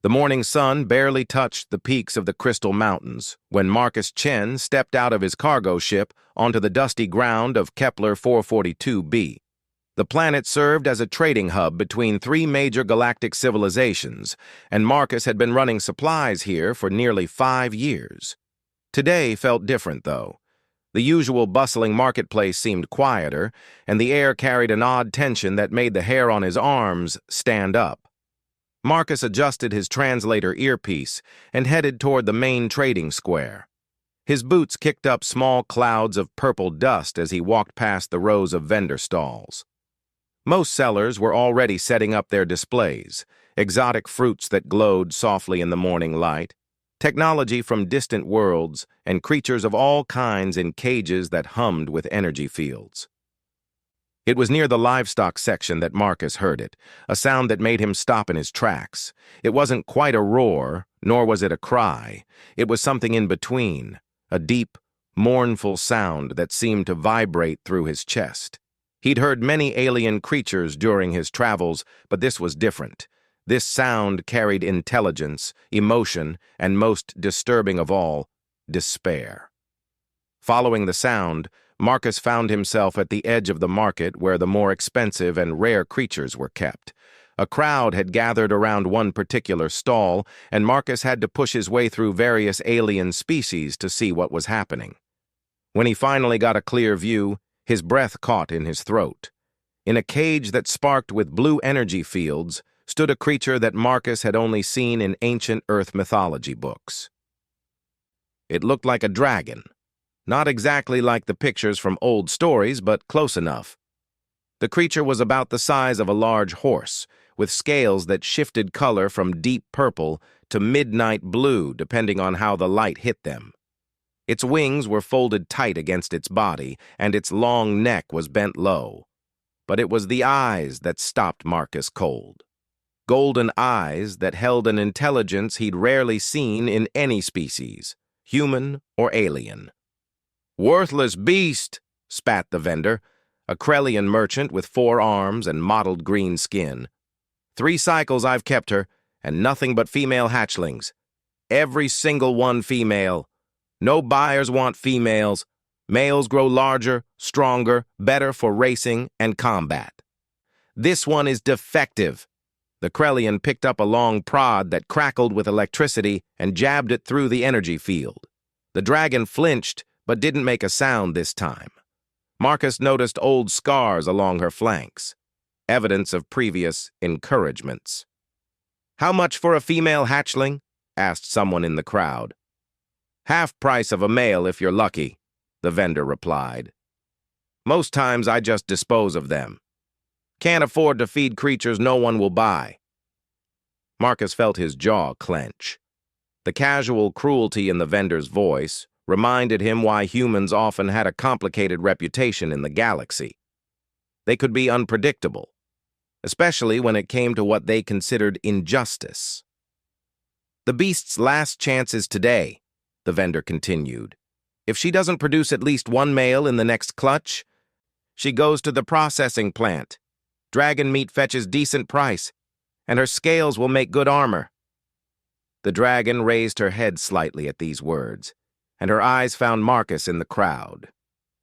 The morning sun barely touched the peaks of the Crystal Mountains when Marcus Chen stepped out of his cargo ship onto the dusty ground of Kepler 442b. The planet served as a trading hub between three major galactic civilizations, and Marcus had been running supplies here for nearly 5 years. Today felt different, though. The usual bustling marketplace seemed quieter, and the air carried an odd tension that made the hair on his arms stand up. Marcus adjusted his translator earpiece and headed toward the main trading square. His boots kicked up small clouds of purple dust as he walked past the rows of vendor stalls. Most sellers were already setting up their displays, exotic fruits that glowed softly in the morning light, technology from distant worlds, and creatures of all kinds in cages that hummed with energy fields. It was near the livestock section that Marcus heard it, a sound that made him stop in his tracks. It wasn't quite a roar, nor was it a cry. It was something in between, a deep, mournful sound that seemed to vibrate through his chest. He'd heard many alien creatures during his travels, but this was different. This sound carried intelligence, emotion, and most disturbing of all, despair. Following the sound, Marcus found himself at the edge of the market where the more expensive and rare creatures were kept. A crowd had gathered around one particular stall, and Marcus had to push his way through various alien species to see what was happening. When he finally got a clear view, his breath caught in his throat. In a cage that sparked with blue energy fields stood a creature that Marcus had only seen in ancient Earth mythology books. It looked like a dragon. Not exactly like the pictures from old stories, but close enough. The creature was about the size of a large horse, with scales that shifted color from deep purple to midnight blue depending on how the light hit them. Its wings were folded tight against its body, and its long neck was bent low. But it was the eyes that stopped Marcus cold. Golden eyes that held an intelligence he'd rarely seen in any species, human or alien. "Worthless beast," spat the vendor, a Krellian merchant with 4 arms and mottled green skin. "3 cycles I've kept her, and nothing but female hatchlings. Every single one female. No buyers want females. Males grow larger, stronger, better for racing and combat. This one is defective." The Krellian picked up a long prod that crackled with electricity and jabbed it through the energy field. The dragon flinched, but didn't make a sound this time. Marcus noticed old scars along her flanks, evidence of previous encouragements. "How much for a female hatchling?" asked someone in the crowd. "Half price of a male if you're lucky," the vendor replied. "Most times I just dispose of them. Can't afford to feed creatures no one will buy." Marcus felt his jaw clench. The casual cruelty in the vendor's voice reminded him why humans often had a complicated reputation in the galaxy. They could be unpredictable, especially when it came to what they considered injustice. "The beast's last chance is today," the vendor continued. "If she doesn't produce at least 1 male in the next clutch, she goes to the processing plant. Dragon meat fetches decent price, and her scales will make good armor." The dragon raised her head slightly at these words, and her eyes found Marcus in the crowd.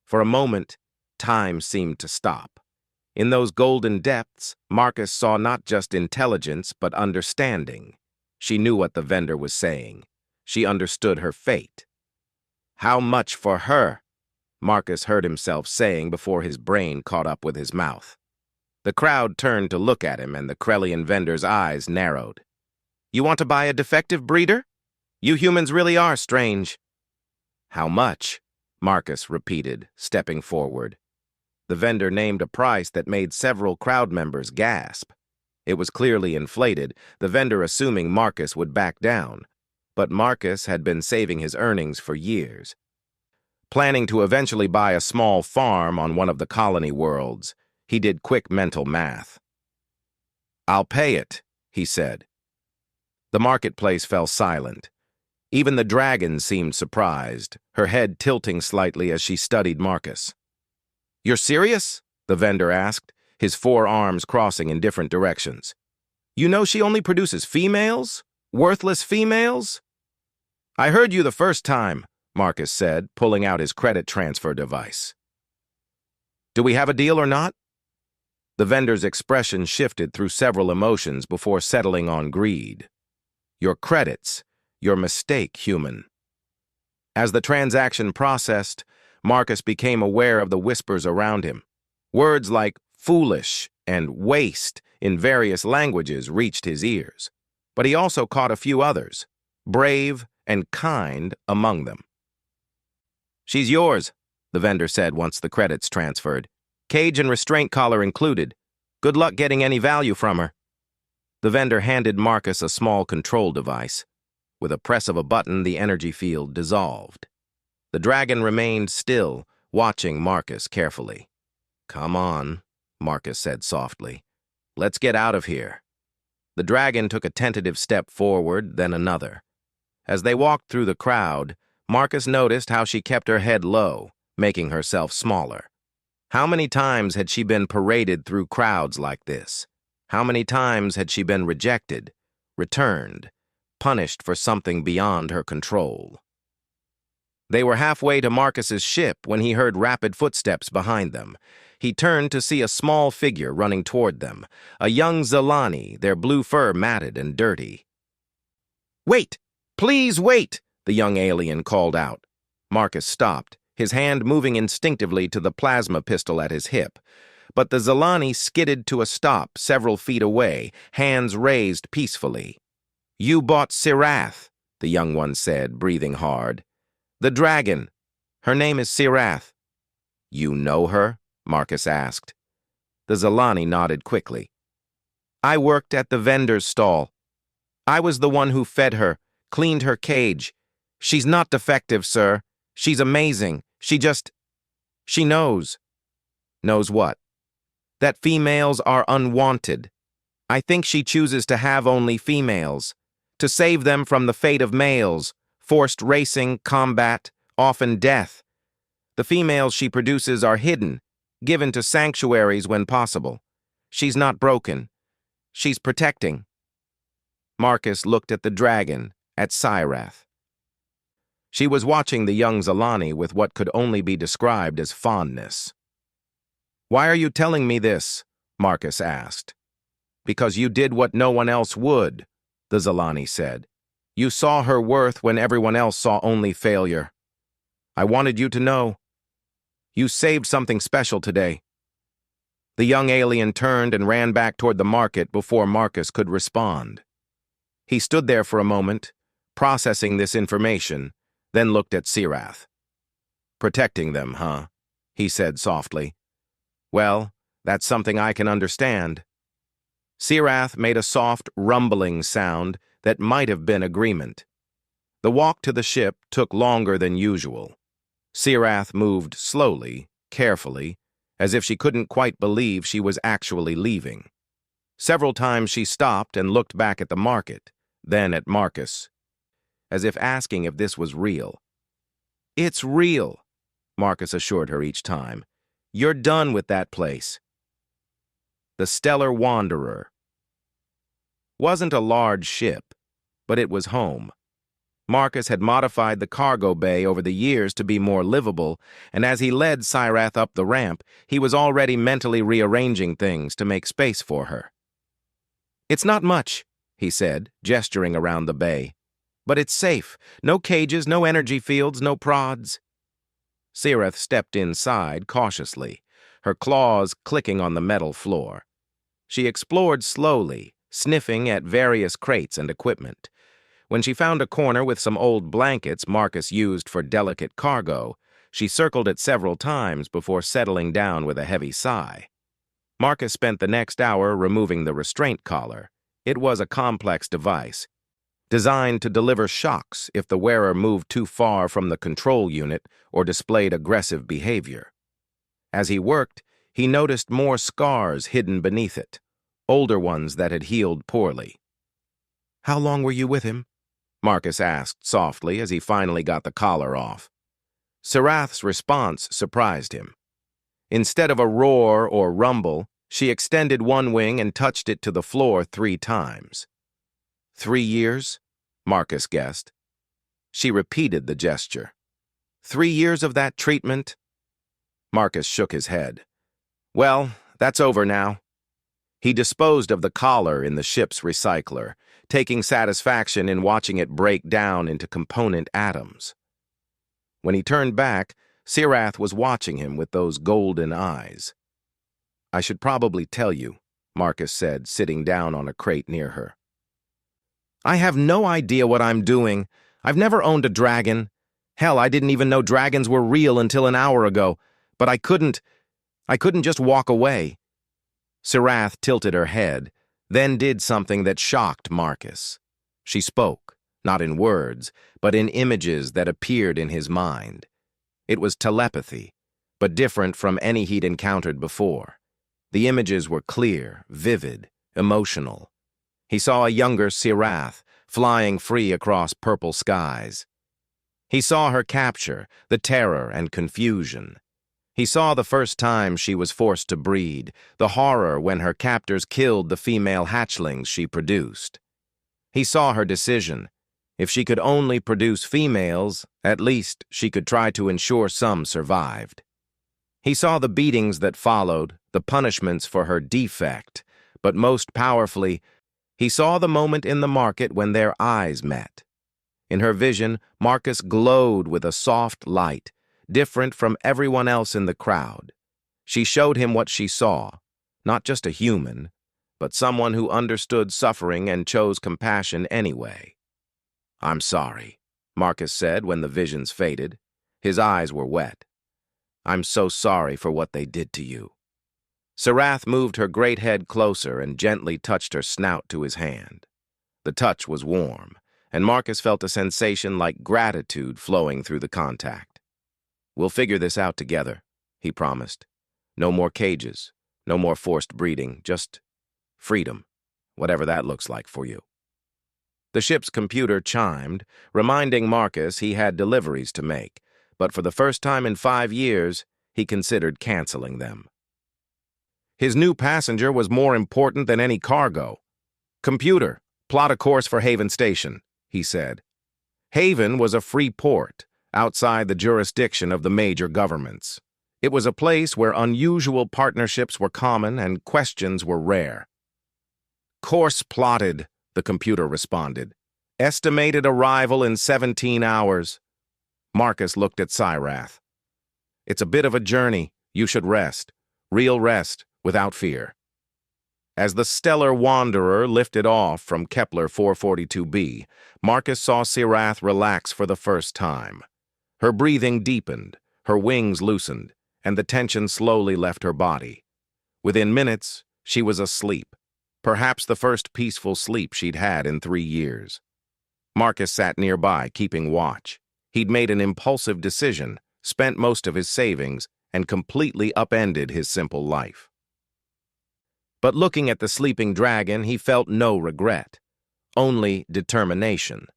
For a moment, time seemed to stop. In those golden depths, Marcus saw not just intelligence, but understanding. She knew what the vendor was saying. She understood her fate. "How much for her?" Marcus heard himself saying before his brain caught up with his mouth. The crowd turned to look at him, and the Krellian vendor's eyes narrowed. "You want to buy a defective breeder? You humans really are strange." "How much?" Marcus repeated, stepping forward. The vendor named a price that made several crowd members gasp. It was clearly inflated, the vendor assuming Marcus would back down. But Marcus had been saving his earnings for years. Planning to eventually buy a small farm on one of the colony worlds, he did quick mental math. "I'll pay it," he said. The marketplace fell silent. Even the dragon seemed surprised, her head tilting slightly as she studied Marcus. "You're serious?" the vendor asked, his 4 arms crossing in different directions. "You know she only produces females? Worthless females? I heard you the first time, Marcus said, pulling out his credit transfer device. Do we have a deal or not? The vendor's expression shifted through several emotions before settling on greed. Your credits, your mistake, human. As the transaction processed, Marcus became aware of the whispers around him. Words like foolish and waste in various languages reached his ears, but he also caught a few others, brave and kind among them. She's yours, the vendor said once the credits transferred. Cage and restraint collar included. Good luck getting any value from her. The vendor handed Marcus a small control device. With a press of a button, the energy field dissolved. The dragon remained still, watching Marcus carefully. Come on, Marcus said softly. Let's get out of here. The dragon took a tentative step forward, then another. As they walked through the crowd, Marcus noticed how she kept her head low, making herself smaller. How many times had she been paraded through crowds like this? How many times had she been rejected, returned, punished for something beyond her control? They were halfway to Marcus's ship when he heard rapid footsteps behind them. He turned to see a small figure running toward them, a young Zalani, their blue fur matted and dirty. Wait! Please wait! The young alien called out. Marcus stopped, his hand moving instinctively to the plasma pistol at his hip. But the Zalani skidded to a stop several feet away, hands raised peacefully. You bought Sirath, the young one said, breathing hard. The dragon. Her name is Sirath. You know her? Marcus asked. The Zalani nodded quickly. I worked at the vendor's stall. I was the one who fed her, cleaned her cage. She's not defective, sir. She's amazing. She knows. Knows what? That females are unwanted. I think she chooses to have only females, to save them from the fate of males, forced racing, combat, often death. The females she produces are hidden, given to sanctuaries when possible. She's not broken. She's protecting. Marcus looked at the dragon, at Sirath. She was watching the young Zalani with what could only be described as fondness. Why are you telling me this? Marcus asked. Because you did what no one else would, the Zalani said. You saw her worth when everyone else saw only failure. I wanted you to know. You saved something special today. The young alien turned and ran back toward the market before Marcus could respond. He stood there for a moment, processing this information, then looked at Sirath. Protecting them, huh? He said softly. Well, that's something I can understand. Sirath made a soft, rumbling sound that might have been agreement. The walk to the ship took longer than usual. Sirath moved slowly, carefully, as if she couldn't quite believe she was actually leaving. Several times she stopped and looked back at the market, then at Marcus, as if asking if this was real. It's real, Marcus assured her each time. You're done with that place. The Stellar Wanderer. Wasn't a large ship, but it was home. Marcus had modified the cargo bay over the years to be more livable, and as he led Sirath up the ramp, he was already mentally rearranging things to make space for her. It's not much, he said, gesturing around the bay. But it's safe. No cages, no energy fields, no prods. Sirath stepped inside cautiously, her claws clicking on the metal floor. She explored slowly, sniffing at various crates and equipment. When she found a corner with some old blankets Marcus used for delicate cargo, she circled it several times before settling down with a heavy sigh. Marcus spent the next hour removing the restraint collar. It was a complex device, designed to deliver shocks if the wearer moved too far from the control unit or displayed aggressive behavior. As he worked, he noticed more scars hidden beneath it, older ones that had healed poorly. How long were you with him? Marcus asked softly as he finally got the collar off. Sirath's response surprised him. Instead of a roar or rumble, she extended one wing and touched it to the floor 3 times. 3 years? Marcus guessed. She repeated the gesture. 3 years of that treatment? Marcus shook his head. Well, that's over now. He disposed of the collar in the ship's recycler, taking satisfaction in watching it break down into component atoms. When he turned back, Sirath was watching him with those golden eyes. I should probably tell you, Marcus said, sitting down on a crate near her. I have no idea what I'm doing. I've never owned a dragon. Hell, I didn't even know dragons were real until an hour ago, but I couldn't just walk away. Sirath tilted her head, then did something that shocked Marcus. She spoke, not in words, but in images that appeared in his mind. It was telepathy, but different from any he'd encountered before. The images were clear, vivid, emotional. He saw a younger Sirath flying free across purple skies. He saw her capture, the terror and confusion. He saw the first time she was forced to breed, the horror when her captors killed the female hatchlings she produced. He saw her decision. If she could only produce females, at least she could try to ensure some survived. He saw the beatings that followed, the punishments for her defect, but most powerfully, he saw the moment in the market when their eyes met. In her vision, Marcus glowed with a soft light, different from everyone else in the crowd. She showed him what she saw, not just a human, but someone who understood suffering and chose compassion anyway. I'm sorry, Marcus said when the visions faded. His eyes were wet. I'm so sorry for what they did to you. Sirath moved her great head closer and gently touched her snout to his hand. The touch was warm, and Marcus felt a sensation like gratitude flowing through the contact. We'll figure this out together, he promised. No more cages, no more forced breeding, just freedom, whatever that looks like for you. The ship's computer chimed, reminding Marcus he had deliveries to make, but for the first time in 5 years, he considered canceling them. His new passenger was more important than any cargo. Computer, plot a course for Haven Station, he said. Haven was a free port, outside the jurisdiction of the major governments. It was a place where unusual partnerships were common and questions were rare. Course plotted, the computer responded. Estimated arrival in 17 hours. Marcus looked at Sirath. It's a bit of a journey. You should rest. Real rest, without fear. As the stellar wanderer lifted off from Kepler 442b, Marcus saw Sirath relax for the first time. Her breathing deepened, her wings loosened, and the tension slowly left her body. Within minutes, she was asleep, perhaps the first peaceful sleep she'd had in 3 years. Marcus sat nearby, keeping watch. He'd made an impulsive decision, spent most of his savings, and completely upended his simple life. But looking at the sleeping dragon, he felt no regret, only determination.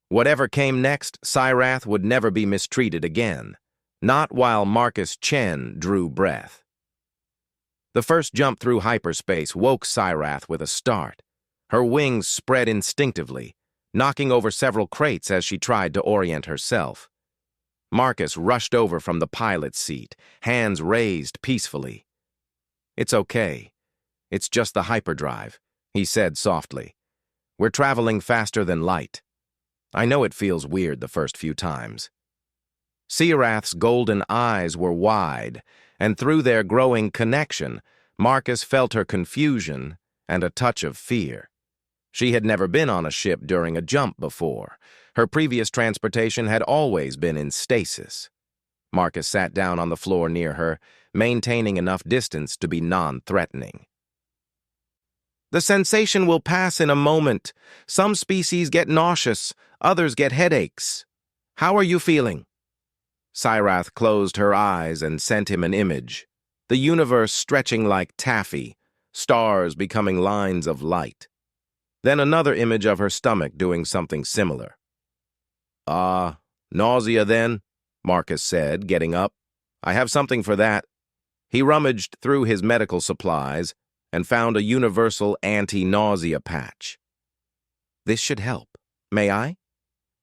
Whatever came next, Sirath would never be mistreated again, not while Marcus Chen drew breath. The first jump through hyperspace woke Sirath with a start. Her wings spread instinctively, knocking over several crates as she tried to orient herself. Marcus rushed over from the pilot's seat, hands raised peacefully. It's okay. It's just the hyperdrive, he said softly. We're traveling faster than light. I know it feels weird the first few times. Sirath's golden eyes were wide, and through their growing connection, Marcus felt her confusion and a touch of fear. She had never been on a ship during a jump before. Her previous transportation had always been in stasis. Marcus sat down on the floor near her, maintaining enough distance to be non-threatening. The sensation will pass in a moment. Some species get nauseous, others get headaches. How are you feeling? Sirath closed her eyes and sent him an image. The universe stretching like taffy, stars becoming lines of light. Then another image of her stomach doing something similar. Nausea then, Marcus said, getting up. I have something for that. He rummaged through his medical supplies and found a universal anti-nausea patch. This should help. May I?"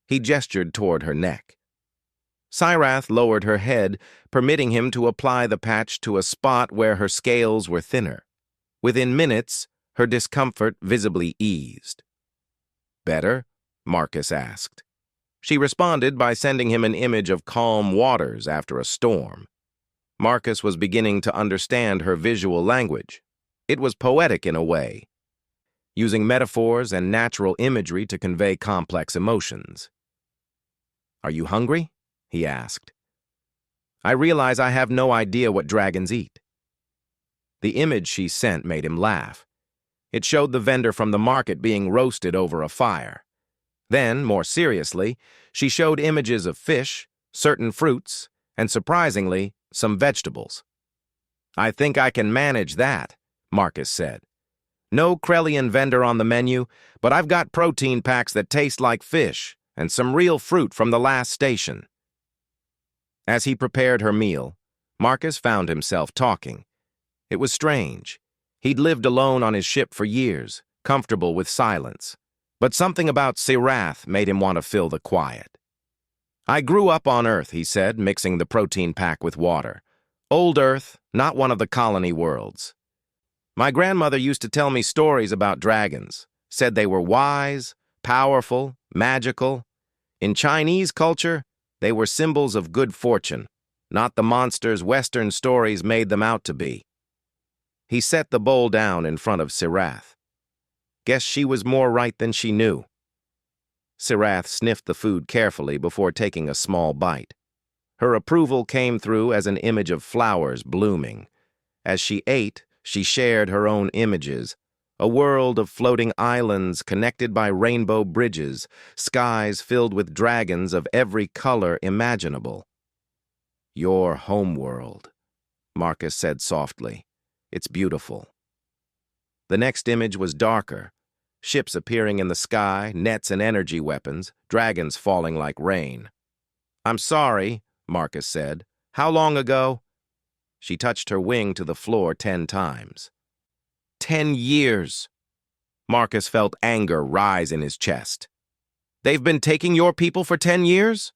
He gestured toward her neck. Syrath lowered her head, permitting him to apply the patch to a spot where her scales were thinner. Within minutes, her discomfort visibly eased. "Better?" Marcus asked. She responded by sending him an image of calm waters after a storm. Marcus was beginning to understand her visual language. It was poetic in a way, using metaphors and natural imagery to convey complex emotions. "Are you hungry?" he asked. "I realize I have no idea what dragons eat." The image she sent made him laugh. It showed the vendor from the market being roasted over a fire. Then, more seriously, she showed images of fish, certain fruits, and surprisingly, some vegetables. "I think I can manage that," Marcus said. "No Krellian vendor on the menu, but I've got protein packs that taste like fish and some real fruit from the last station." As he prepared her meal, Marcus found himself talking. It was strange. He'd lived alone on his ship for years, comfortable with silence. But something about Syrath made him want to fill the quiet. "I grew up on Earth," he said, mixing the protein pack with water. "Old Earth, not one of the colony worlds. My grandmother used to tell me stories about dragons, said they were wise, powerful, magical. In Chinese culture, they were symbols of good fortune, not the monsters Western stories made them out to be." He set the bowl down in front of Syrath. Guess she was more right than she knew. Syrath sniffed the food carefully before taking a small bite. Her approval came through as an image of flowers blooming. As she ate, she shared her own images, a world of floating islands connected by rainbow bridges, skies filled with dragons of every color imaginable. "Your homeworld," Marcus said softly. "It's beautiful." The next image was darker. Ships appearing in the sky, nets and energy weapons, dragons falling like rain. "I'm sorry," Marcus said. "How long ago?" She touched her wing to the floor 10 times. 10 years. Marcus felt anger rise in his chest. "They've been taking your people for 10 years?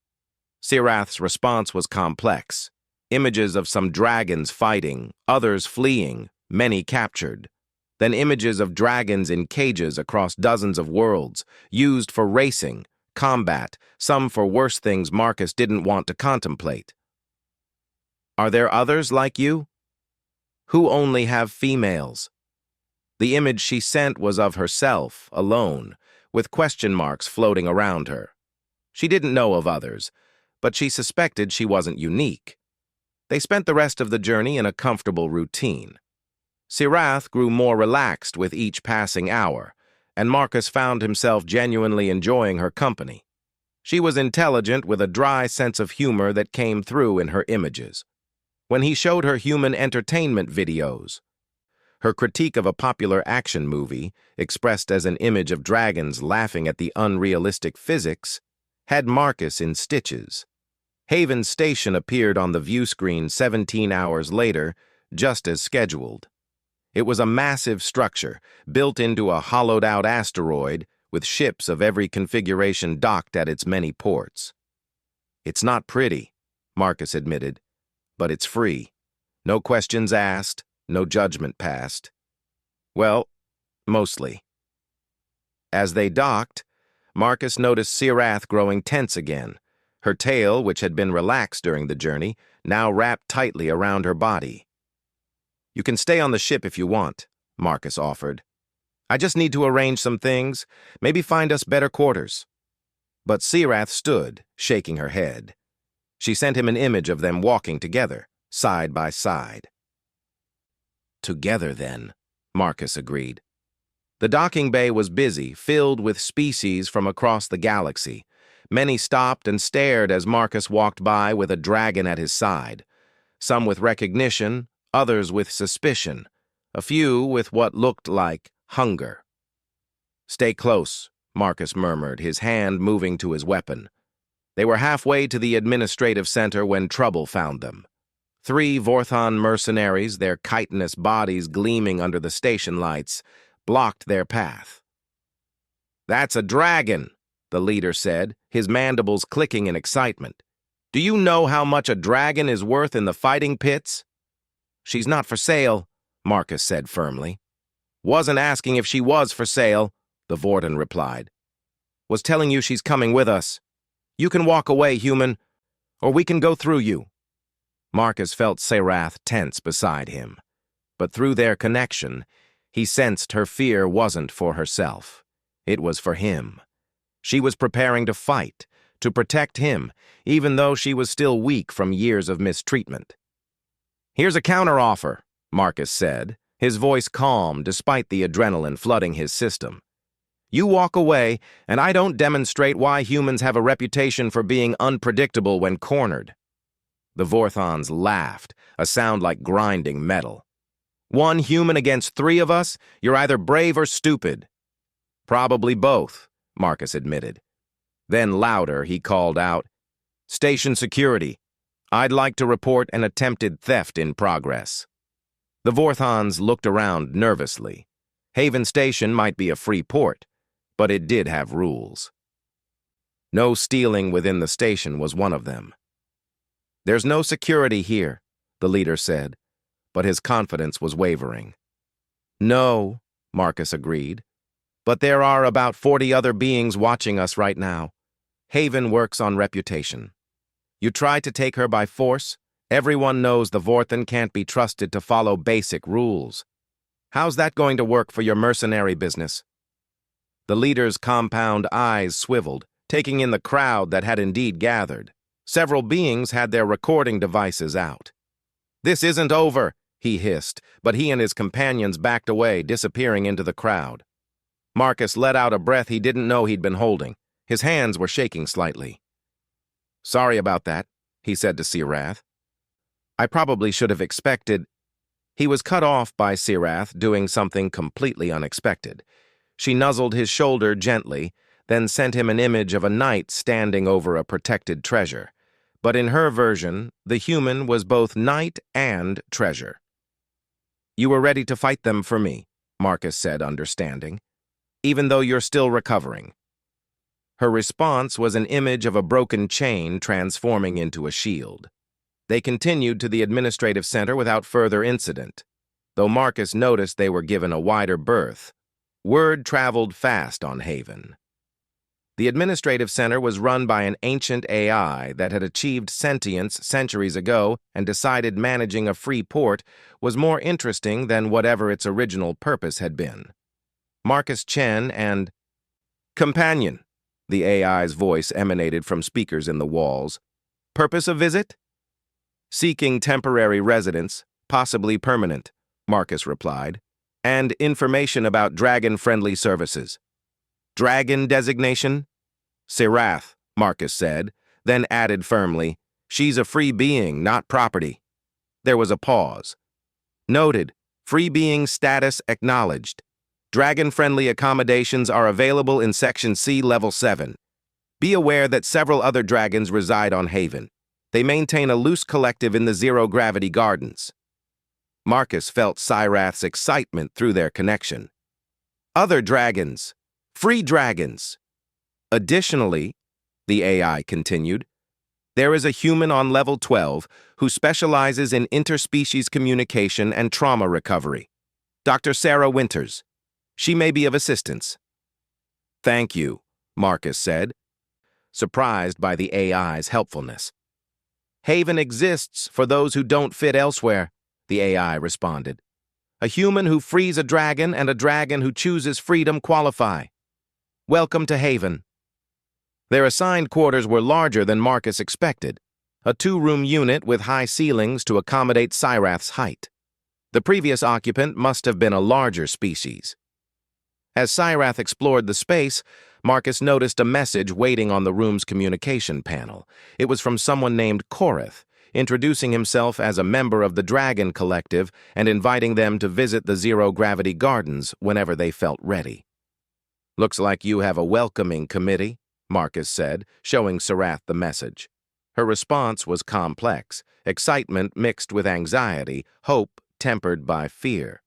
Syrath's response was complex. Images of some dragons fighting, others fleeing, many captured. Then images of dragons in cages across dozens of worlds, used for racing, combat, some for worse things Marcus didn't want to contemplate. "Are there others like you?" "Who only have females?" The image she sent was of herself, alone, with question marks floating around her. She didn't know of others, but she suspected she wasn't unique. They spent the rest of the journey in a comfortable routine. Syrath grew more relaxed with each passing hour, and Marcus found himself genuinely enjoying her company. She was intelligent with a dry sense of humor that came through in her images. When he showed her human entertainment videos, her critique of a popular action movie, expressed as an image of dragons laughing at the unrealistic physics, had Marcus in stitches. Haven Station appeared on the view screen 17 hours later, just as scheduled. It was a massive structure, built into a hollowed-out asteroid, with ships of every configuration docked at its many ports. "It's not pretty," Marcus admitted, "but it's free. No questions asked, no judgment passed. Well, mostly." As they docked, Marcus noticed Syrath growing tense again, her tail, which had been relaxed during the journey, now wrapped tightly around her body. "You can stay on the ship if you want," Marcus offered. "I just need to arrange some things, maybe find us better quarters." But Syrath stood, shaking her head. She sent him an image of them walking together, side by side. "Together, then," Marcus agreed. The docking bay was busy, filled with species from across the galaxy. Many stopped and stared as Marcus walked by with a dragon at his side. Some with recognition, others with suspicion, a few with what looked like hunger. "Stay close," Marcus murmured, his hand moving to his weapon. They were halfway to the administrative center when trouble found them. 3 Vorthon mercenaries, their chitinous bodies gleaming under the station lights, blocked their path. "That's a dragon," the leader said, his mandibles clicking in excitement. "Do you know how much a dragon is worth in the fighting pits?" "She's not for sale," Marcus said firmly. "Wasn't asking if she was for sale," the Vortin replied. "Was telling you she's coming with us. You can walk away, human, or we can go through you." Marcus felt Serath tense beside him, but through their connection, he sensed her fear wasn't for herself. It was for him. She was preparing to fight, to protect him, even though she was still weak from years of mistreatment. "Here's a counteroffer," Marcus said, his voice calm despite the adrenaline flooding his system. "You walk away, and I don't demonstrate why humans have a reputation for being unpredictable when cornered." The Vorthons laughed, a sound like grinding metal. "One human against 3 of us? You're either brave or stupid." "Probably both," Marcus admitted. Then louder, he called out, "Station security. I'd like to report an attempted theft in progress." The Vorthons looked around nervously. Haven Station might be a free port, but it did have rules. No stealing within the station was one of them. "There's no security here," the leader said, but his confidence was wavering. "No," Marcus agreed, "but there are about 40 other beings watching us right now. Haven works on reputation. You try to take her by force, everyone knows the Vorthan can't be trusted to follow basic rules. How's that going to work for your mercenary business?" The leader's compound eyes swiveled, taking in the crowd that had indeed gathered. Several beings had their recording devices out. "This isn't over," he hissed, but he and his companions backed away, disappearing into the crowd. Marcus let out a breath he didn't know he'd been holding. His hands were shaking slightly. "Sorry about that," he said to Serath. "I probably should have expected—" He was cut off by Serath doing something completely unexpected. She nuzzled his shoulder gently, then sent him an image of a knight standing over a protected treasure. But in her version, the human was both knight and treasure. "You were ready to fight them for me," Marcus said, understanding, "even though you're still recovering." Her response was an image of a broken chain transforming into a shield. They continued to the administrative center without further incident, though Marcus noticed they were given a wider berth. Word traveled fast on Haven. The administrative center was run by an ancient AI that had achieved sentience centuries ago and decided managing a free port was more interesting than whatever its original purpose had been. Marcus Chen and "Companion," the AI's voice emanated from speakers in the walls. "Purpose of visit?" "Seeking temporary residence, possibly permanent," Marcus replied, "and information about dragon-friendly services." "Dragon designation?" "Serath," Marcus said, then added firmly, "She's a free being, not property." There was a pause. "Noted. Free being status acknowledged. Dragon-friendly accommodations are available in Section C, Level 7. Be aware that several other dragons reside on Haven. They maintain a loose collective in the zero-gravity gardens." Marcus felt Serath's excitement through their connection. "Other dragons. Free dragons. Additionally," the AI continued, "there is a human on Level 12 who specializes in interspecies communication and trauma recovery. Dr. Sarah Winters. She may be of assistance." "Thank you," Marcus said, surprised by the AI's helpfulness. "Haven exists for those who don't fit elsewhere," the AI responded. "A human who frees a dragon and a dragon who chooses freedom qualify. Welcome to Haven." Their assigned quarters were larger than Marcus expected, a 2-room unit with high ceilings to accommodate Serath's height. The previous occupant must have been a larger species. As Serath explored the space, Marcus noticed a message waiting on the room's communication panel. It was from someone named Korith, introducing himself as a member of the Dragon Collective and inviting them to visit the zero-gravity gardens whenever they felt ready. "Looks like you have a welcoming committee," Marcus said, showing Serath the message. Her response was complex, excitement mixed with anxiety, hope tempered by fear.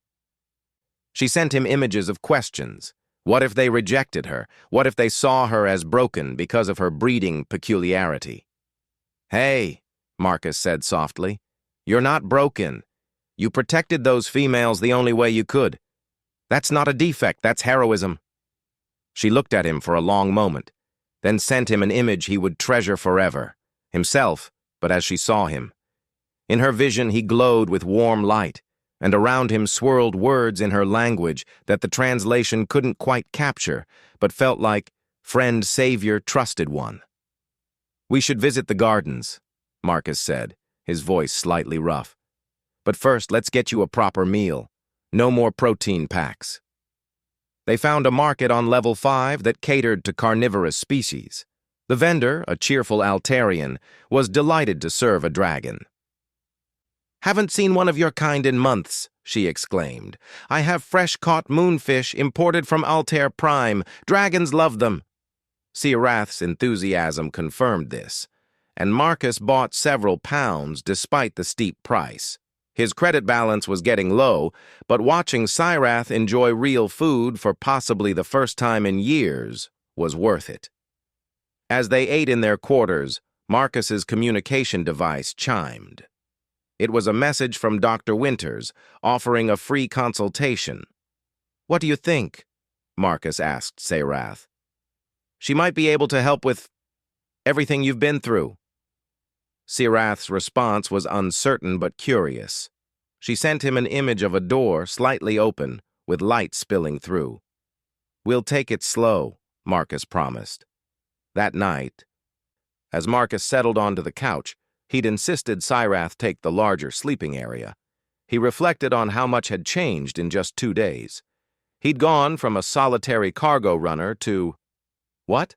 She sent him images of questions, What if they rejected her? What if they saw her as broken because of her breeding peculiarity? "Hey," Marcus said softly, "you're not broken. You protected those females the only way you could. That's not a defect, that's heroism." She looked at him for a long moment, then sent him an image he would treasure forever, himself, but as she saw him. In her vision he glowed with warm light, and around him swirled words in her language that the translation couldn't quite capture, but felt like friend, savior, trusted one. "We should visit the gardens," Marcus said, his voice slightly rough. "But first, let's get you a proper meal. No more protein packs." They found a market on level 5 that catered to carnivorous species. The vendor, a cheerful Altarian, was delighted to serve a dragon. "Haven't seen one of your kind in months," she exclaimed. "I have fresh-caught moonfish imported from Altair Prime. Dragons love them." Sirath's enthusiasm confirmed this, and Marcus bought several pounds despite the steep price. His credit balance was getting low, but watching Sirath enjoy real food for possibly the first time in years was worth it. As they ate in their quarters, Marcus's communication device chimed. It was a message from Dr. Winters, offering a free consultation. "What do you think?" Marcus asked Sirath. "She might be able to help with everything you've been through." Sirath's response was uncertain but curious. She sent him an image of a door slightly open, with light spilling through. "We'll take it slow," Marcus promised. That night, as Marcus settled onto the couch, he'd insisted Sirath take the larger sleeping area. He reflected on how much had changed in just 2 days. He'd gone from a solitary cargo runner to, what?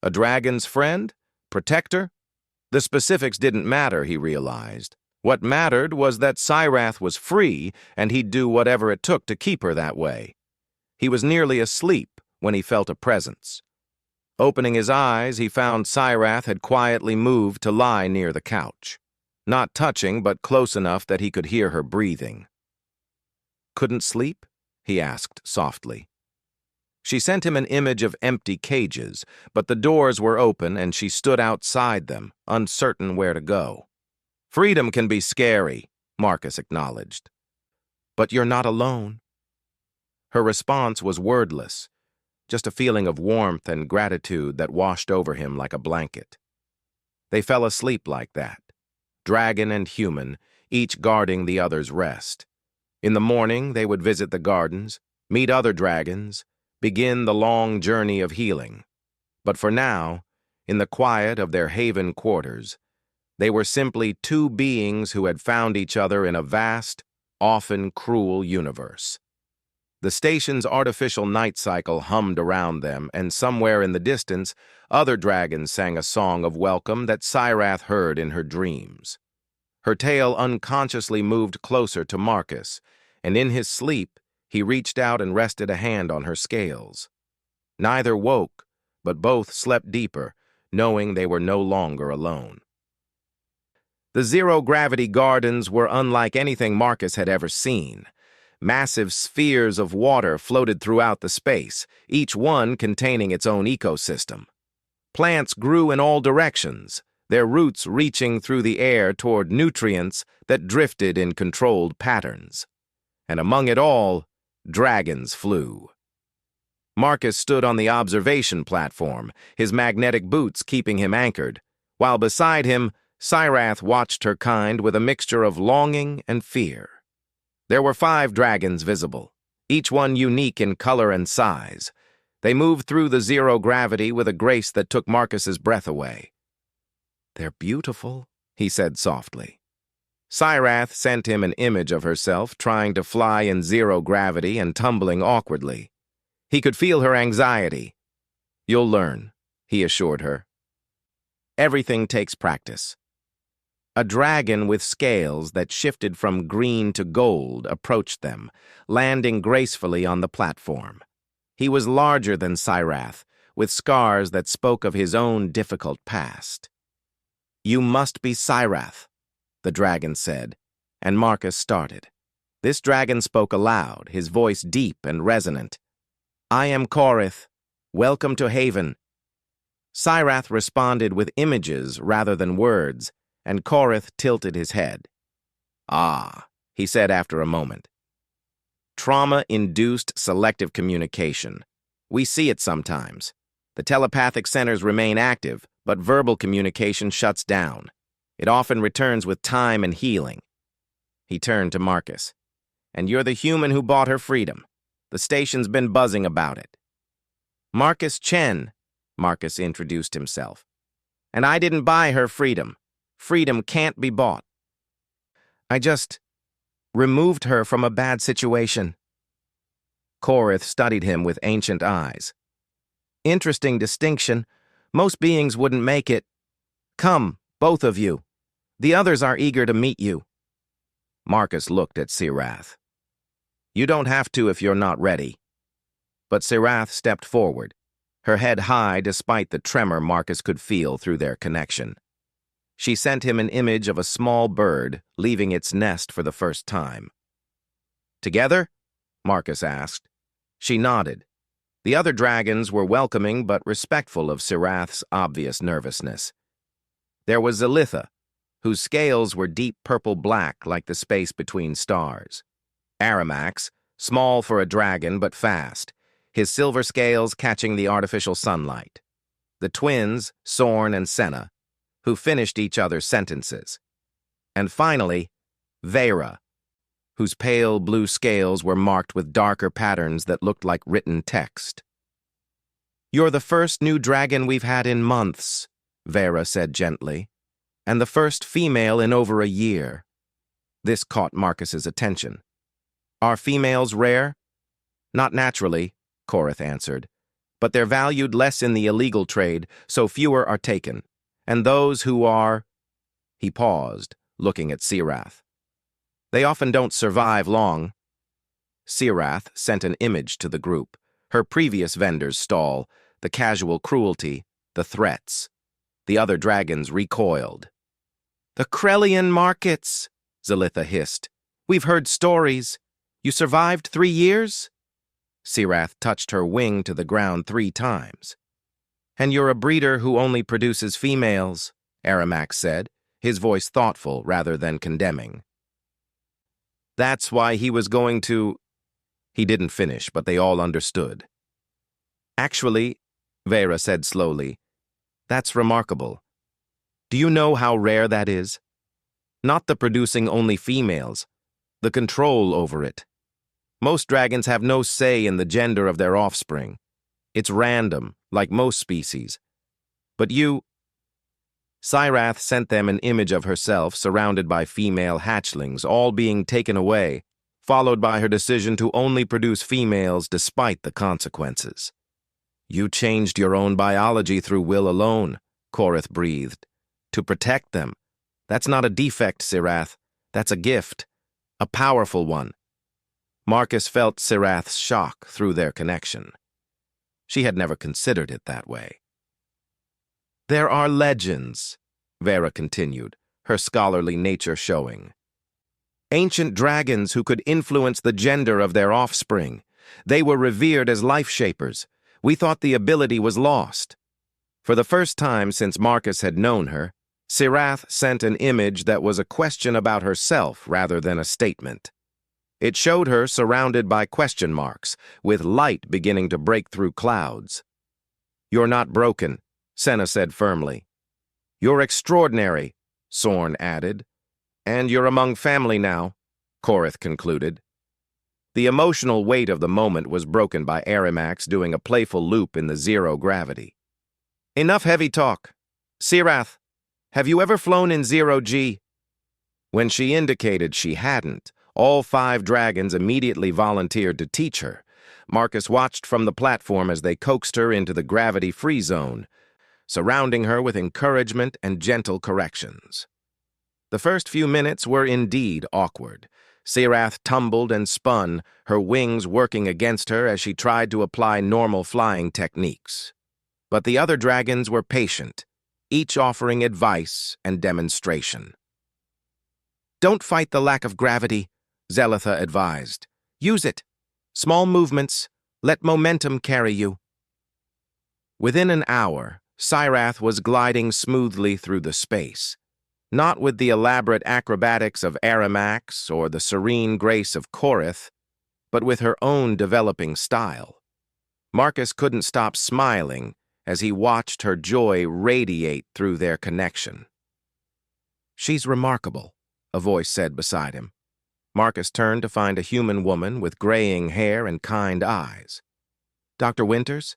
A dragon's friend? Protector? The specifics didn't matter, he realized. What mattered was that Sirath was free, and he'd do whatever it took to keep her that way. He was nearly asleep when he felt a presence. Opening his eyes, he found Sirath had quietly moved to lie near the couch. Not touching, but close enough that he could hear her breathing. "Couldn't sleep?" he asked softly. She sent him an image of empty cages, but the doors were open and she stood outside them, uncertain where to go. "Freedom can be scary," Marcus acknowledged. "But you're not alone." Her response was wordless, just a feeling of warmth and gratitude that washed over him like a blanket. They fell asleep like that, dragon and human, each guarding the other's rest. In the morning, they would visit the gardens, meet other dragons, begin the long journey of healing. But for now, in the quiet of their haven quarters, they were simply two beings who had found each other in a vast, often cruel universe. The station's artificial night cycle hummed around them, and somewhere in the distance, other dragons sang a song of welcome that Sirath heard in her dreams. Her tail unconsciously moved closer to Marcus, and in his sleep, he reached out and rested a hand on her scales. Neither woke, but both slept deeper, knowing they were no longer alone. The zero-gravity gardens were unlike anything Marcus had ever seen. Massive spheres of water floated throughout the space, each one containing its own ecosystem. Plants grew in all directions, their roots reaching through the air toward nutrients that drifted in controlled patterns. And among it all, dragons flew. Marcus stood on the observation platform, his magnetic boots keeping him anchored, while beside him, Sirath watched her kind with a mixture of longing and fear. There were 5 dragons visible, each one unique in color and size. They moved through the zero gravity with a grace that took Marcus's breath away. "They're beautiful," he said softly. Sirath sent him an image of herself trying to fly in zero gravity and tumbling awkwardly. He could feel her anxiety. "You'll learn," he assured her. "Everything takes practice." A dragon with scales that shifted from green to gold approached them, landing gracefully on the platform. He was larger than Sirath, with scars that spoke of his own difficult past. "You must be Sirath," the dragon said, and Marcus started. This dragon spoke aloud, his voice deep and resonant. I am Korith. Welcome to Haven. Cyrath responded with images rather than words, and Korith tilted his head. Ah, he said after a moment. Trauma-induced selective communication. We see it sometimes. The telepathic centers remain active, but verbal communication shuts down. It often returns with time and healing. He turned to Marcus. And you're the human who bought her freedom. The station's been buzzing about it. Marcus Chen, Marcus introduced himself. And I didn't buy her freedom. Freedom can't be bought. I just removed her from a bad situation. Korith studied him with ancient eyes. Interesting distinction. Most beings wouldn't make it. Come, both of you. The others are eager to meet you. Marcus looked at Cyrath. You don't have to if you're not ready. But Cyrath stepped forward, her head high despite the tremor Marcus could feel through their connection. She sent him an image of a small bird leaving its nest for the first time. Together? Marcus asked. She nodded. The other dragons were welcoming but respectful of Cyrath's obvious nervousness. There was Zalitha, whose scales were deep purple-black like the space between stars. Aramax, small for a dragon but fast, his silver scales catching the artificial sunlight. The twins, Sorn and Senna, who finished each other's sentences. And finally, Vera, whose pale blue scales were marked with darker patterns that looked like written text. You're the first new dragon we've had in months, Vera said gently, and the first female in over a year. This caught Marcus's attention. Are females rare? Not naturally, Korith answered, but they're valued less in the illegal trade, so fewer are taken. And those who are... He paused, looking at Cyrath. They often don't survive long. Cyrath sent an image to the group, her previous vendor's stall, the casual cruelty, the threats. The other dragons recoiled. The Krellian markets, Zalitha hissed. We've heard stories. You survived 3 years? Cyrath touched her wing to the ground 3 times. And you're a breeder who only produces females, Aramax said, his voice thoughtful rather than condemning. That's why he was going to... He didn't finish, but they all understood. Actually, Vera said slowly, that's remarkable. Do you know how rare that is? Not the producing only females, the control over it. Most dragons have no say in the gender of their offspring. It's random, like most species. But you... Cyrath sent them an image of herself surrounded by female hatchlings, all being taken away, followed by her decision to only produce females despite the consequences. You changed your own biology through will alone, Korith breathed. To protect them. That's not a defect, Cyrath. That's a gift. A powerful one. Marcus felt Cyrath's shock through their connection. She had never considered it that way. There are legends, Vera continued, her scholarly nature showing. Ancient dragons who could influence the gender of their offspring. They were revered as life-shapers. We thought the ability was lost. For the first time since Marcus had known her, Cyrath sent an image that was a question about herself rather than a statement. It showed her surrounded by question marks, with light beginning to break through clouds. You're not broken, Senna said firmly. You're extraordinary, Sorn added. And you're among family now, Korith concluded. The emotional weight of the moment was broken by Aramax doing a playful loop in the zero gravity. Enough heavy talk. Cyrath, have you ever flown in zero-G? When she indicated she hadn't, all 5 dragons immediately volunteered to teach her. Marcus watched from the platform as they coaxed her into the gravity-free zone, surrounding her with encouragement and gentle corrections. The first few minutes were indeed awkward. Cyrath tumbled and spun, her wings working against her as she tried to apply normal flying techniques. But the other dragons were patient, each offering advice and demonstration. Don't fight the lack of gravity, Zalitha advised. Use it. Small movements, Let momentum carry you. Within an hour, Cyrath was gliding smoothly through the space, not with the elaborate acrobatics of Aramax or the serene grace of Korith, but with her own developing style. Marcus couldn't stop smiling as he watched her joy radiate through their connection. "She's remarkable," a voice said beside him. Marcus turned to find a human woman with graying hair and kind eyes. "Dr. Winters?"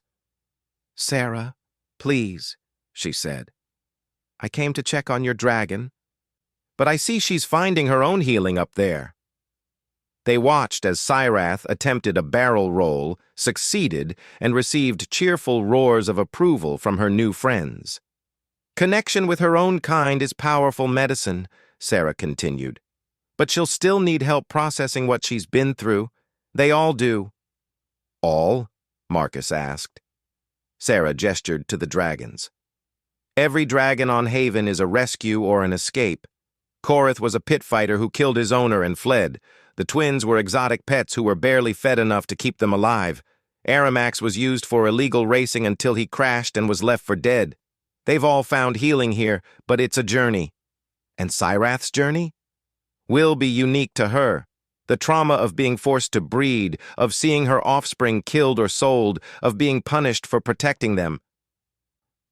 "Sarah, please," she said. "I came to check on your dragon, but I see she's finding her own healing up there." They watched as Cyrath attempted a barrel roll, succeeded, and received cheerful roars of approval from her new friends. "Connection with her own kind is powerful medicine," Sarah continued. "But she'll still need help processing what she's been through. They all do." "All?" Marcus asked. Sarah gestured to the dragons. "Every dragon on Haven is a rescue or an escape. Korith was a pit fighter who killed his owner and fled. The twins were exotic pets who were barely fed enough to keep them alive. Aramax was used for illegal racing until he crashed and was left for dead. They've all found healing here, but it's a journey." "And Cyrath's journey?" "Will be unique to her. The trauma of being forced to breed, of seeing her offspring killed or sold, of being punished for protecting them.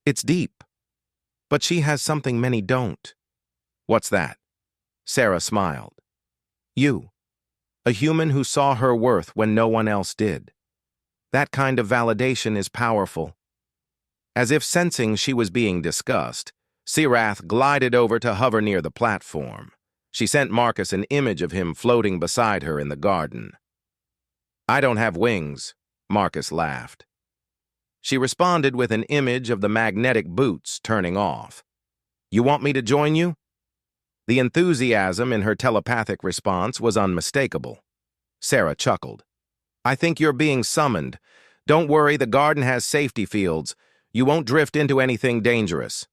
It's deep. But she has something many don't." "What's that?" Sarah smiled. "You. A human who saw her worth when no one else did. That kind of validation is powerful." As if sensing she was being discussed, Cyrath glided over to hover near the platform. She sent Marcus an image of him floating beside her in the garden. "I don't have wings," Marcus laughed. She responded with an image of the magnetic boots turning off. "You want me to join you?" The enthusiasm in her telepathic response was unmistakable. Sarah chuckled. "I think you're being summoned. Don't worry, the garden has safety fields. You won't drift into anything dangerous."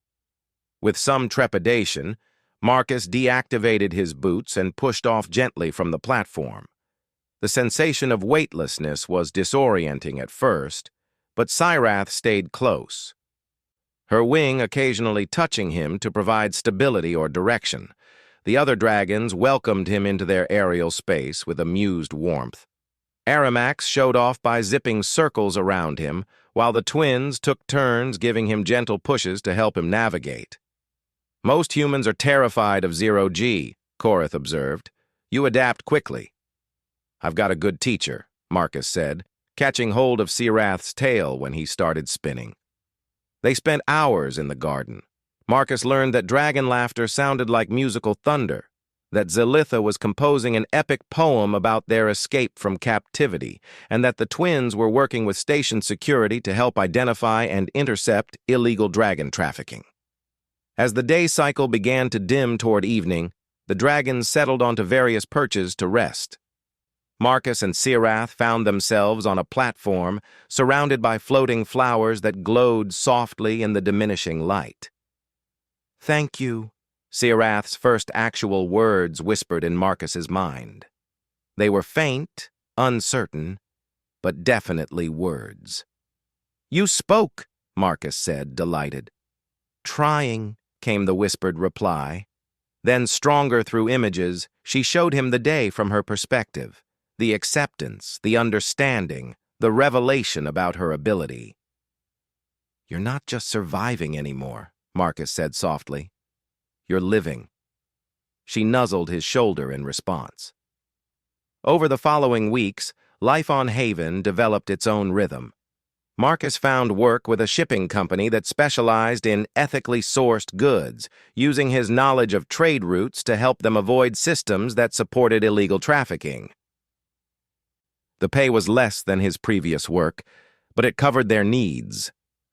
With some trepidation, Marcus deactivated his boots and pushed off gently from the platform. The sensation of weightlessness was disorienting at first, but Cyrath stayed close, her wing occasionally touching him to provide stability or direction. The other dragons welcomed him into their aerial space with amused warmth. Aramax showed off by zipping circles around him, while the twins took turns giving him gentle pushes to help him navigate. "Most humans are terrified of zero-G," Korith observed. "You adapt quickly." "I've got a good teacher," Marcus said, catching hold of Cyrath's tail when he started spinning. They spent hours in the garden. Marcus learned that dragon laughter sounded like musical thunder, that Zelitha was composing an epic poem about their escape from captivity, and that the twins were working with station security to help identify and intercept illegal dragon trafficking. As the day cycle began to dim toward evening, the dragons settled onto various perches to rest. Marcus and Cyrath found themselves on a platform surrounded by floating flowers that glowed softly in the diminishing light. "Thank you," Cyrath's first actual words whispered in Marcus's mind. They were faint, uncertain, but definitely words. "You spoke," Marcus said, delighted. "Trying," came the whispered reply. Then, stronger through images, she showed him the day from her perspective, the acceptance, the understanding, the revelation about her ability. "You're not just surviving anymore," Marcus said softly. "You're living." She nuzzled his shoulder in response. Over the following weeks, life on Haven developed its own rhythm. Marcus found work with a shipping company that specialized in ethically sourced goods, using his knowledge of trade routes to help them avoid systems that supported illegal trafficking. The pay was less than his previous work, but it covered their needs.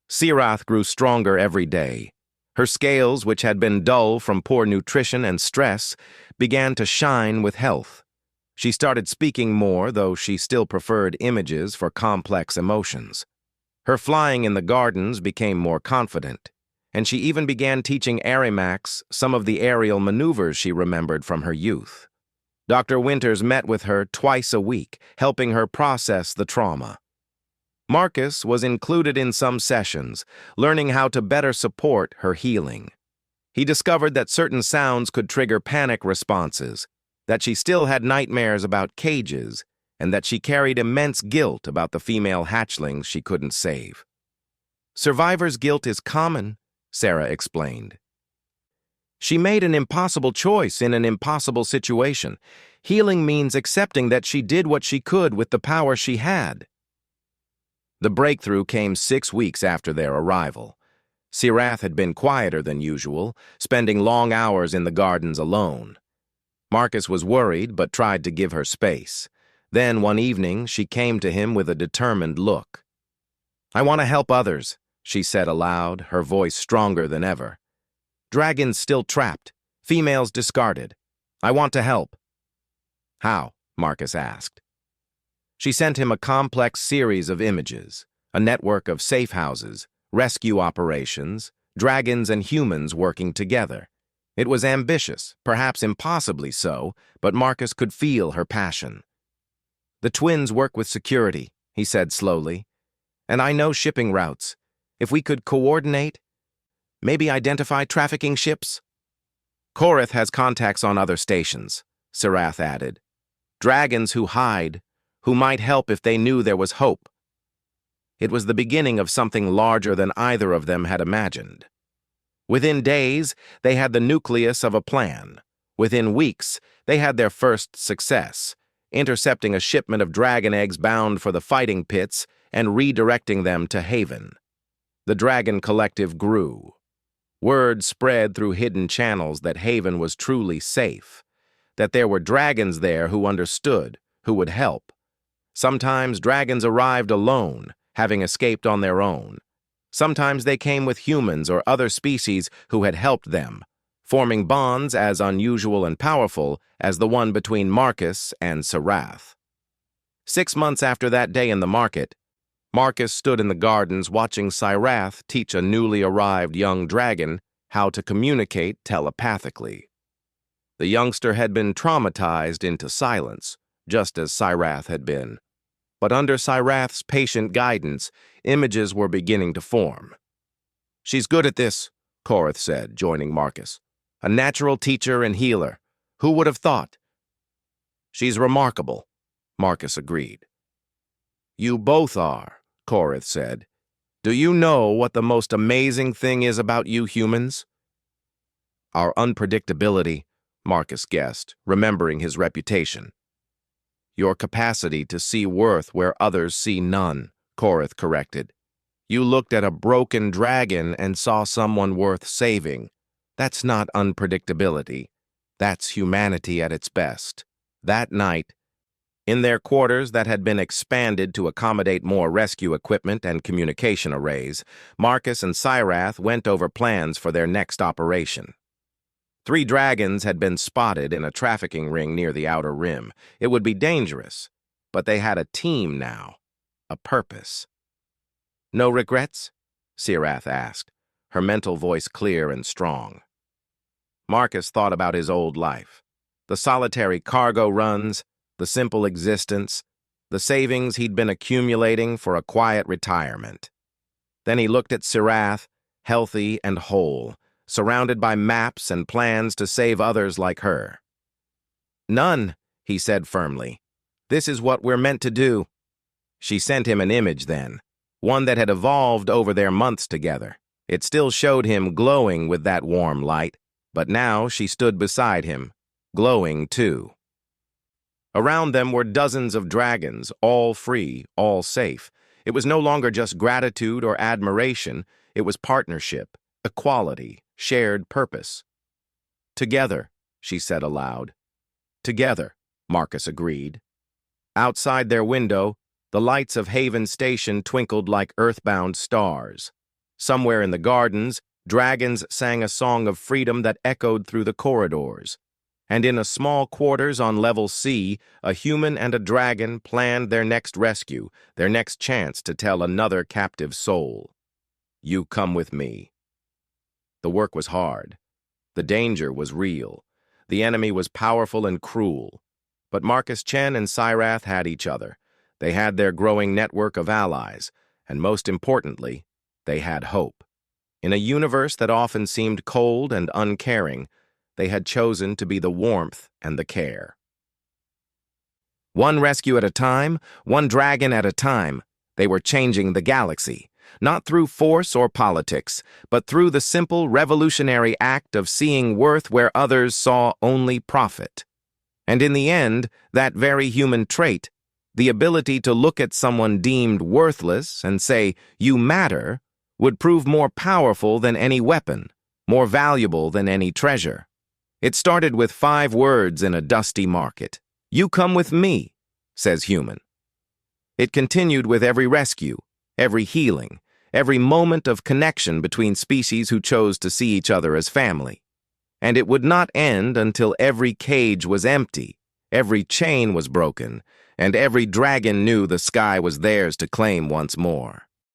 Cyrath grew stronger every day. Her scales, which had been dull from poor nutrition and stress, began to shine with health. She started speaking more, though she still preferred images for complex emotions. Her flying in the gardens became more confident, and she even began teaching Aramax some of the aerial maneuvers she remembered from her youth. Dr. Winters met with her twice a week, helping her process the trauma. Marcus was included in some sessions, learning how to better support her healing. He discovered that certain sounds could trigger panic responses, that she still had nightmares about cages, and that she carried immense guilt about the female hatchlings she couldn't save. Survivor's guilt is common, Sarah explained. She made an impossible choice in an impossible situation. Healing means accepting that she did what she could with the power she had. The breakthrough came 6 weeks after their arrival. Sirath had been quieter than usual, spending long hours in the gardens alone. Marcus was worried but tried to give her space. Then, one evening, she came to him with a determined look. "I want to help others," she said aloud, her voice stronger than ever. "Dragons still trapped, females discarded. I want to help." "How?" Marcus asked. She sent him a complex series of images, a network of safe houses, rescue operations, dragons and humans working together. It was ambitious, perhaps impossibly so, but Marcus could feel her passion. "The twins work with security," he said slowly. "And I know shipping routes. If we could coordinate, maybe identify trafficking ships?" "Korith has contacts on other stations," Sirath added. "Dragons who hide, who might help if they knew there was hope." It was the beginning of something larger than either of them had imagined. Within days, they had the nucleus of a plan. Within weeks, they had their first success, intercepting a shipment of dragon eggs bound for the fighting pits and redirecting them to Haven. The Dragon Collective grew. Word spread through hidden channels that Haven was truly safe, that there were dragons there who understood, who would help. Sometimes dragons arrived alone, having escaped on their own. Sometimes they came with humans or other species who had helped them, forming bonds as unusual and powerful as the one between Marcus and Sirath. 6 months after that day in the market, Marcus stood in the gardens watching Sirath teach a newly arrived young dragon how to communicate telepathically. The youngster had been traumatized into silence, just as Sirath had been. But under Sirath's patient guidance, images were beginning to form. "She's good at this," Korith said, joining Marcus. "A natural teacher and healer. Who would have thought?" "She's remarkable," Marcus agreed. "You both are," Korith said. "Do you know what the most amazing thing is about you humans?" "Our unpredictability," Marcus guessed, remembering his reputation. "Your capacity to see worth where others see none," Korith corrected. "You looked at a broken dragon and saw someone worth saving. That's not unpredictability. That's humanity at its best." That night, in their quarters that had been expanded to accommodate more rescue equipment and communication arrays, Marcus and Sirath went over plans for their next operation. 3 dragons had been spotted in a trafficking ring near the outer rim. It would be dangerous, but they had a team now, a purpose. "No regrets?" Sirath asked, her mental voice clear and strong. Marcus thought about his old life, the solitary cargo runs, the simple existence, the savings he'd been accumulating for a quiet retirement. Then he looked at Sirath, healthy and whole, surrounded by maps and plans to save others like her. "None," he said firmly. "This is what we're meant to do." She sent him an image then, one that had evolved over their months together. It still showed him glowing with that warm light, but now she stood beside him, glowing too. Around them were dozens of dragons, all free, all safe. It was no longer just gratitude or admiration, it was partnership, equality, shared purpose. "Together," she said aloud. "Together," Marcus agreed. Outside their window, the lights of Haven Station twinkled like earthbound stars. Somewhere in the gardens, dragons sang a song of freedom that echoed through the corridors. And in a small quarters on level C, a human and a dragon planned their next rescue, their next chance to tell another captive soul, "You come with me." The work was hard. The danger was real. The enemy was powerful and cruel. But Marcus Chen and Sirath had each other. They had their growing network of allies, and most importantly, they had hope. In a universe that often seemed cold and uncaring, they had chosen to be the warmth and the care. One rescue at a time, one dragon at a time, they were changing the galaxy, not through force or politics, but through the simple revolutionary act of seeing worth where others saw only profit. And in the end, that very human trait, the ability to look at someone deemed worthless and say, "You matter," would prove more powerful than any weapon, more valuable than any treasure. It started with 5 words in a dusty market. "You come with me," says human. It continued with every rescue, every healing, every moment of connection between species who chose to see each other as family. And it would not end until every cage was empty, every chain was broken, and every dragon knew the sky was theirs to claim once more.